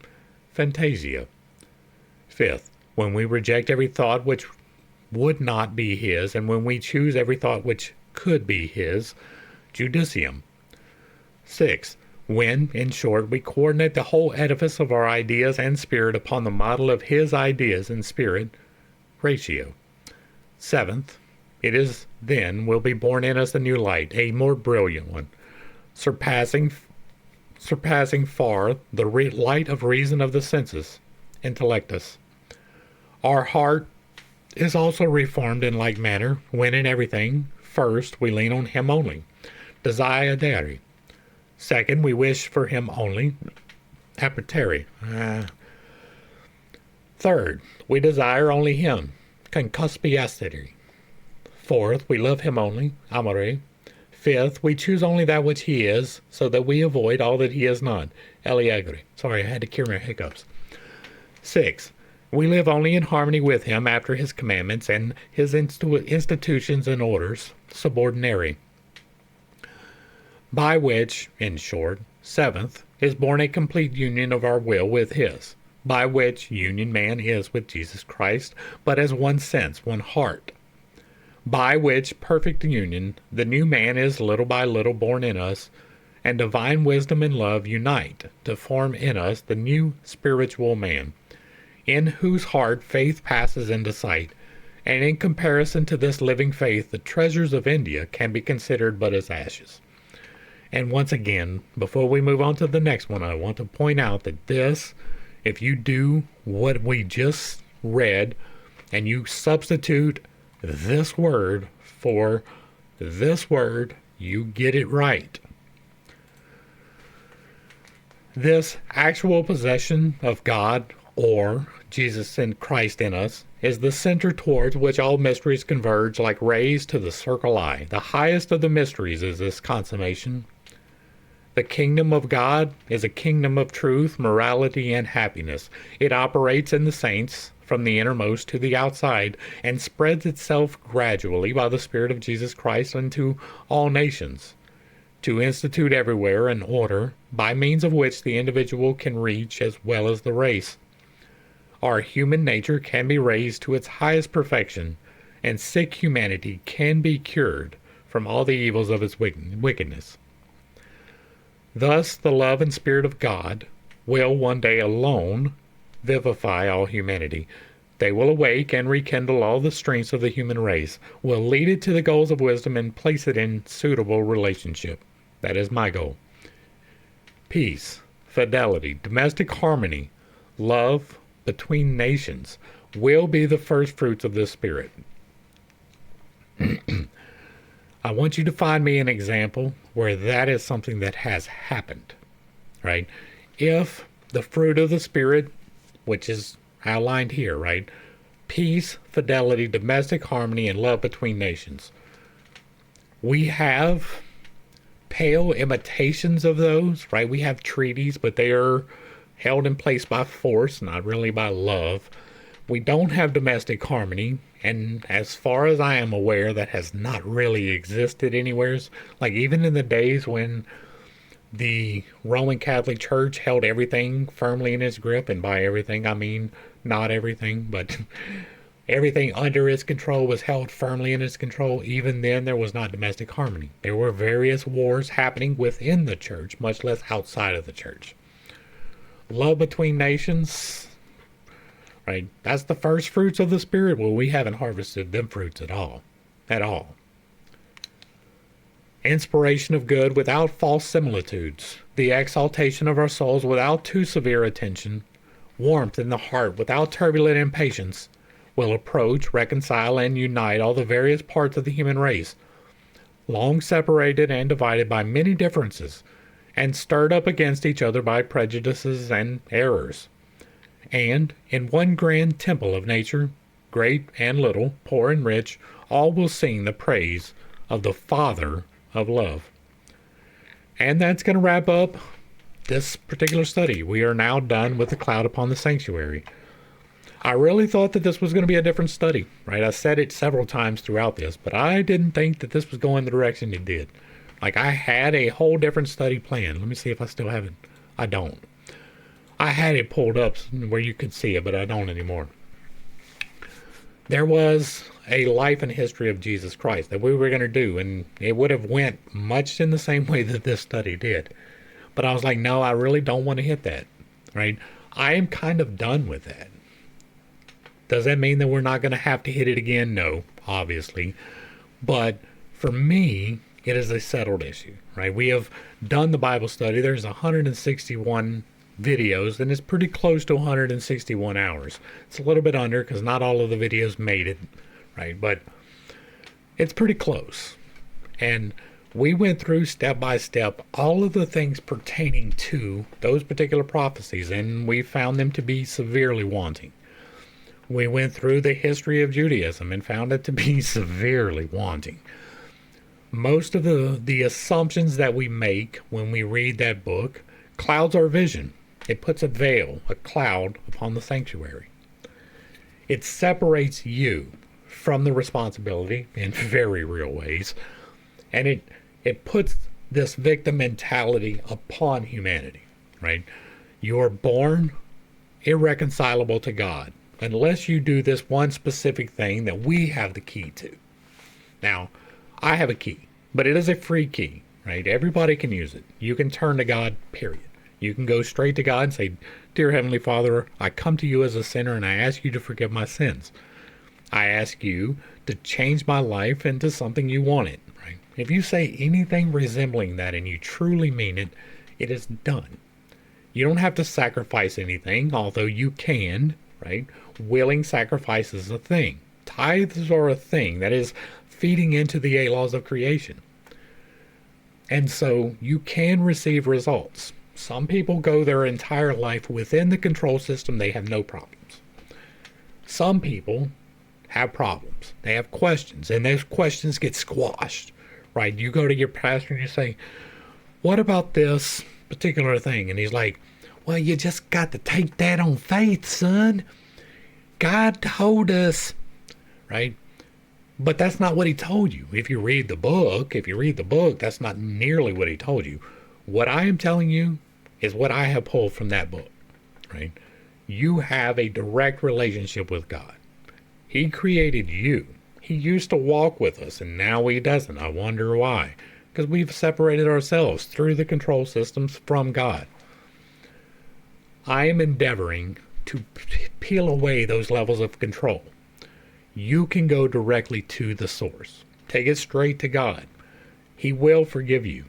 fantasia. Fifth, when we reject every thought which would not be his, and when we choose every thought which could be his, judicium. Sixth, when, in short, we coordinate the whole edifice of our ideas and spirit upon the model of his ideas and spirit, ratio. Seventh, It is then will be born in us a new light, a more brilliant one, surpassing far the light of reason of the senses, intellectus. Our heart is also reformed in like manner, when in everything, first, we lean on him only, desire Dei. Second, we wish for him only, apeteri. Third, we desire only him, concupiscere. Fourth, we love him only, amore. Fifth, we choose only that which he is, so that we avoid all that he is not, eleagre. Sorry, I had to cure my hiccups. Sixth, we live only in harmony with him after his commandments and his institutions and orders, subordinary. By which, in short, seventh, is born a complete union of our will with his, by which union man is with Jesus Christ, but as one sense, one heart. By which perfect union the new man is little by little born in us, and divine wisdom and love unite to form in us the new spiritual man, in whose heart faith passes into sight, and in comparison to this living faith the treasures of India can be considered but as ashes. And once again, before we move on to the next one, I want to point out that this, if you do what we just read, and you substitute this word for this word, you get it right. This actual possession of God, or Jesus and Christ in us, is the center towards which all mysteries converge like rays to the circle eye. The highest of the mysteries is this consummation. The kingdom of God is a kingdom of truth, morality, and happiness. It operates in the saints from the innermost to the outside, and spreads itself gradually by the Spirit of Jesus Christ unto all nations, to institute everywhere an order by means of which the individual can reach as well as the race. Our human nature can be raised to its highest perfection, and sick humanity can be cured from all the evils of its wickedness. Thus the love and Spirit of God will one day alone vivify all humanity. They will awake and rekindle all the strengths of the human race, will lead it to the goals of wisdom and place it in suitable relationship. That is my goal. Peace, fidelity, domestic harmony, love between nations will be the first fruits of this Spirit. I want you to find me an example where that is something that has happened, right? If the fruit of the Spirit, which is outlined here, right? Peace, fidelity, domestic harmony, and love between nations. We have pale imitations of those, right? We have treaties, but they are held in place by force, not really by love. We don't have domestic harmony, and as far as I am aware, that has not really existed anywhere. Like even in the days when the Roman Catholic Church held everything firmly in its grip, and by everything I mean not everything, but everything under its control was held firmly in its control. Even then, there was not domestic harmony. There were various wars happening within the church, much less outside of the church. Love between nations, right? That's the first fruits of the Spirit. Well, we haven't harvested them fruits at all. At all. Inspiration of good without false similitudes. The exaltation of our souls without too severe attention. Warmth in the heart without turbulent impatience will approach, reconcile, and unite all the various parts of the human race, long separated and divided by many differences, and stirred up against each other by prejudices and errors. And in one grand temple of nature, great and little, poor and rich, all will sing the praise of the Father of love. And that's going to wrap up this particular study. We are now done with the cloud upon the sanctuary. I really thought that this was going to be a different study, right? I said it several times throughout this, but I didn't think that this was going the direction it did. Like I had a whole different study planned. Let me see if I still have it. I don't. I had it pulled up where you could see it, but I don't anymore. There was a life and history of Jesus Christ that we were going to do, and it would have went much in the same way that this study did. But I was like, no, I really don't want to hit that, right? I am kind of done with that. Does that mean that we're not going to have to hit it again? No, obviously. But for me, it is a settled issue, right? We have done the Bible study. There's 161 videos, and it's pretty close to 161 hours. It's a little bit under because not all of the videos made it, right? But it's pretty close. And we went through step by step all of the things pertaining to those particular prophecies, and we found them to be severely wanting. We went through the history of Judaism and found it to be severely wanting. Most of the assumptions that we make when we read that book clouds our vision. It puts a veil, a cloud, upon the sanctuary. It separates you from the responsibility in very real ways, and it puts this victim mentality upon humanity, right? You're born irreconcilable to God unless you do this one specific thing that we have the key to. Now, I have a key, but it is a free key, right? Everybody can use it. You can turn to God, period. You can go straight to God and say, "Dear Heavenly Father, I come to you as a sinner and I ask you to forgive my sins. I ask you to change my life into something you want it," right? If you say anything resembling that and you truly mean it, it is done. You don't have to sacrifice anything, although you can, right? Willing sacrifice is a thing. Tithes are a thing. That is feeding into the 8 laws of creation. And so you can receive results. Some people go their entire life within the control system. They have no problems. Some people have problems. They have questions, and those questions get squashed, right? You go to your pastor and you say, "What about this particular thing?" And he's like, "Well, you just got to take that on faith, son. God told us," right? But that's not what he told you. If you read the book, that's not nearly what he told you. What I am telling you is what I have pulled from that book, right? You have a direct relationship with God. He created you. He used to walk with us, and now he doesn't. I wonder why. Because we've separated ourselves through the control systems from God. I am endeavoring to peel away those levels of control. You can go directly to the source. Take it straight to God. He will forgive you,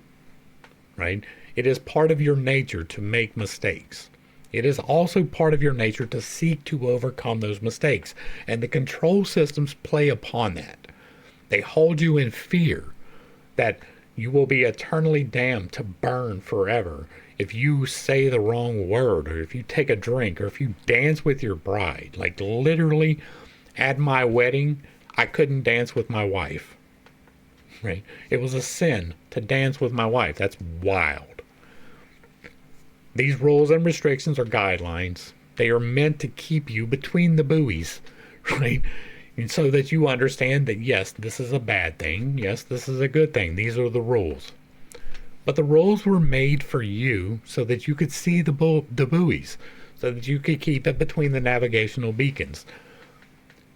right? It is part of your nature to make mistakes. It is also part of your nature to seek to overcome those mistakes. And the control systems play upon that. They hold you in fear that you will be eternally damned to burn forever if you say the wrong word, or if you take a drink, or if you dance with your bride. Like literally at my wedding, I couldn't dance with my wife, right? It was a sin to dance with my wife. That's wild. These rules and restrictions are guidelines. They are meant to keep you between the buoys, right? And so that you understand that, yes, this is a bad thing. Yes, this is a good thing. These are the rules. But the rules were made for you so that you could see the buoys, so that you could keep it between the navigational beacons.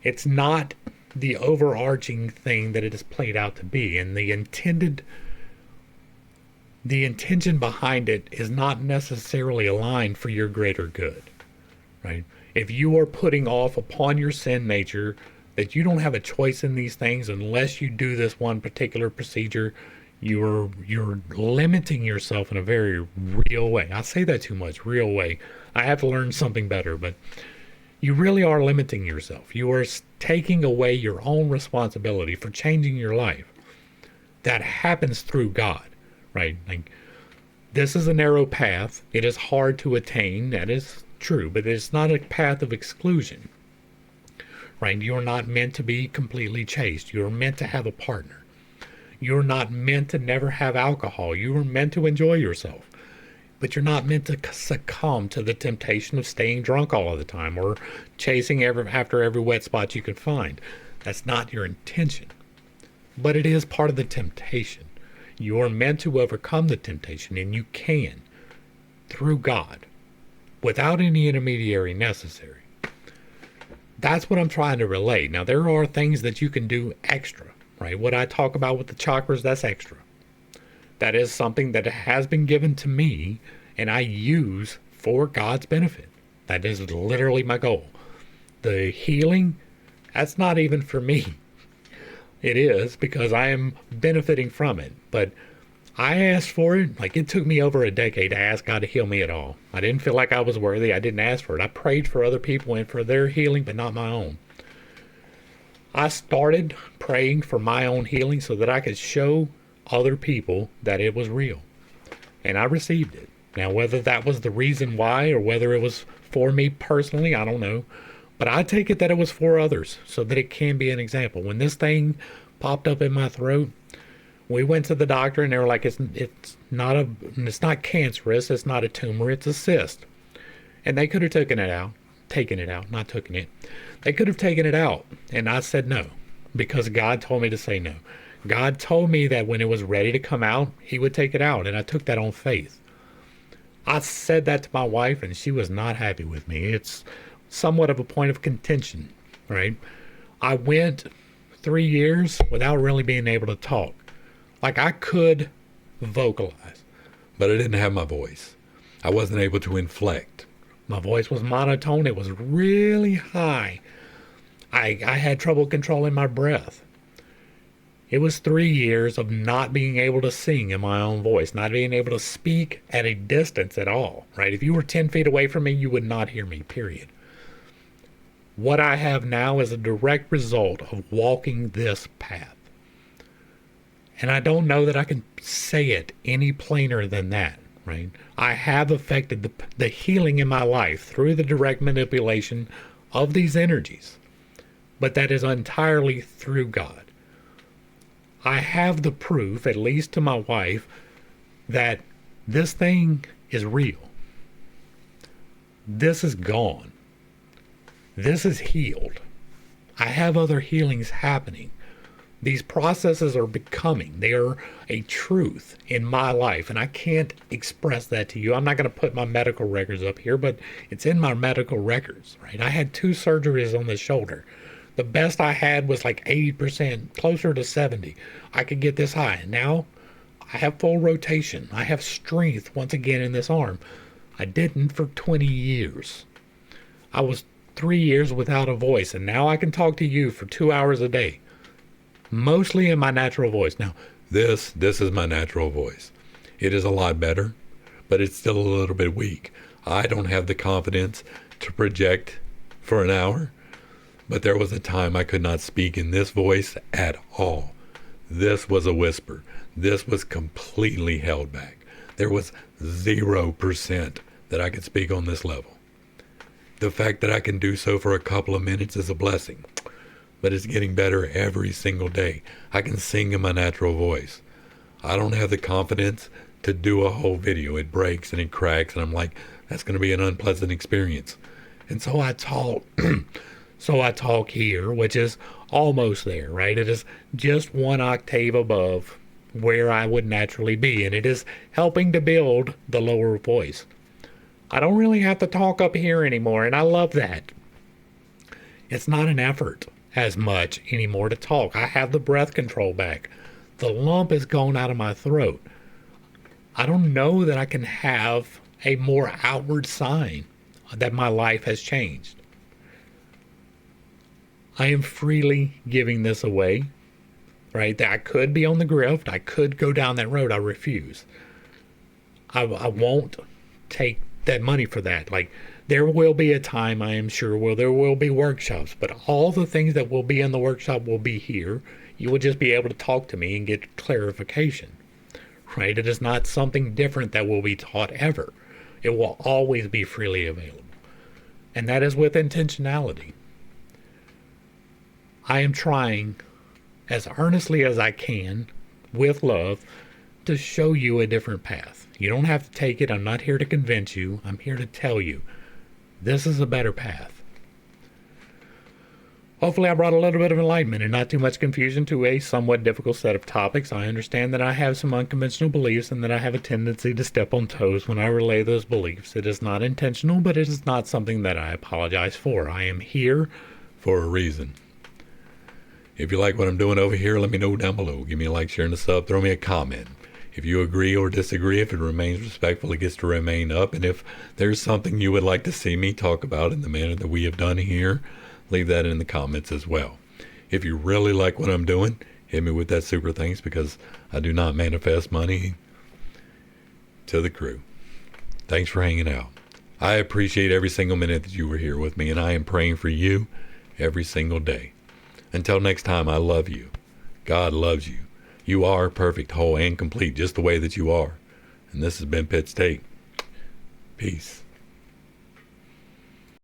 It's not the overarching thing that it is played out to be, and the intention behind it is not necessarily aligned for your greater good, right? If you are putting off upon your sin nature that you don't have a choice in these things unless you do this one particular procedure, you're limiting yourself in a very real way. I say that too much, real way. I have to learn something better, but you really are limiting yourself. You are taking away your own responsibility for changing your life. That happens through God, right? Like, this is a narrow path. It is hard to attain. That is true, but it's not a path of exclusion, right? You're not meant to be completely chaste. You're meant to have a partner. You're not meant to never have alcohol. You are meant to enjoy yourself. But you're not meant to succumb to the temptation of staying drunk all of the time or chasing after every wet spot you can find. That's not your intention. But it is part of the temptation. You are meant to overcome the temptation, and you can, through God, without any intermediary necessary. That's what I'm trying to relate. Now, there are things that you can do extra, right? What I talk about with the chakras, that's extra. That is something that has been given to me, and I use for God's benefit. That is literally my goal. The healing, that's not even for me. It is, because I am benefiting from it. But I asked for it. Like, it took me over a decade to ask God to heal me at all. I didn't feel like I was worthy. I didn't ask for it. I prayed for other people and for their healing, but not my own. I started praying for my own healing so that I could show other people that it was real. And I received it. Now, whether that was the reason why or whether it was for me personally, I don't know. But I take it that it was for others so that it can be an example. When this thing popped up in my throat, we went to the doctor and they were like, it's not cancerous, it's not a tumor, it's a cyst. And they could have taken it out. They could have taken it out. And I said no, because God told me to say no. God told me that when it was ready to come out, he would take it out. And I took that on faith. I said that to my wife and she was not happy with me. It's somewhat of a point of contention, right? I went 3 years without really being able to talk. Like, I could vocalize, but I didn't have my voice. I wasn't able to inflect. My voice was monotone. It was really high. I had trouble controlling my breath. It was 3 years of not being able to sing in my own voice, not being able to speak at a distance at all, right? If you were 10 feet away from me, you would not hear me, period. What I have now is a direct result of walking this path. And I don't know that I can say it any plainer than that, right? I have affected the healing in my life through the direct manipulation of these energies. But that is entirely through God. I have the proof, at least to my wife, that this thing is real. This is gone. This is healed. I have other healings happening. These processes are becoming. They are a truth in my life, and I can't express that to you. I'm not going to put my medical records up here, but it's in my medical records, right? I had 2 surgeries on the shoulder. The best I had was like 80%, closer to 70. I could get this high. Now I have full rotation. I have strength once again in this arm. I didn't for 20 years. I was 3 years without a voice, and now I can talk to you for 2 hours a day, mostly in my natural voice. Now, this is my natural voice. It is a lot better, but it's still a little bit weak. I don't have the confidence to project for an hour, but there was a time I could not speak in this voice at all. This was a whisper. This was completely held back. There was 0% that I could speak on this level. The fact that I can do so for a couple of minutes is a blessing, but it's getting better every single day. I can sing in my natural voice. I don't have the confidence to do a whole video. It breaks and it cracks, and I'm like, that's going to be an unpleasant experience. And so I talk. So I talk here, which is almost there, right? It is just 1 octave above where I would naturally be, and it is helping to build the lower voice. I don't really have to talk up here anymore, and I love that. It's not an effort as much anymore to talk. I have the breath control back. The lump is gone out of my throat. I don't know that I can have a more outward sign that my life has changed. I am freely giving this away, right? I could be on the grift. I could go down that road. I refuse. I won't take that money for that. Like, there will be a time, I am sure, where there will be workshops, but all the things that will be in the workshop will be here. You will just be able to talk to me and get clarification, right? It is not something different that will be taught ever. It will always be freely available. And that is with intentionality. I am trying as earnestly as I can, with love, to show you a different path. You don't have to take it. I'm not here to convince you. I'm here to tell you this is a better path. Hopefully I brought a little bit of enlightenment and not too much confusion to a somewhat difficult set of topics. I understand that I have some unconventional beliefs and that I have a tendency to step on toes when I relay those beliefs. It is not intentional, but it is not something that I apologize for. I am here for a reason. If you like what I'm doing over here, let me know down below. Give me a like, share, and a sub. Throw me a comment. If you agree or disagree, if it remains respectful, it gets to remain up. And if there's something you would like to see me talk about in the manner that we have done here, leave that in the comments as well. If you really like what I'm doing, hit me with that super thanks, because I do not manifest money to the crew. Thanks for hanging out. I appreciate every single minute that you were here with me, and I am praying for you every single day. Until next time, I love you. God loves you. You are perfect, whole, and complete just the way that you are. And this has been Pitt's Take. Peace.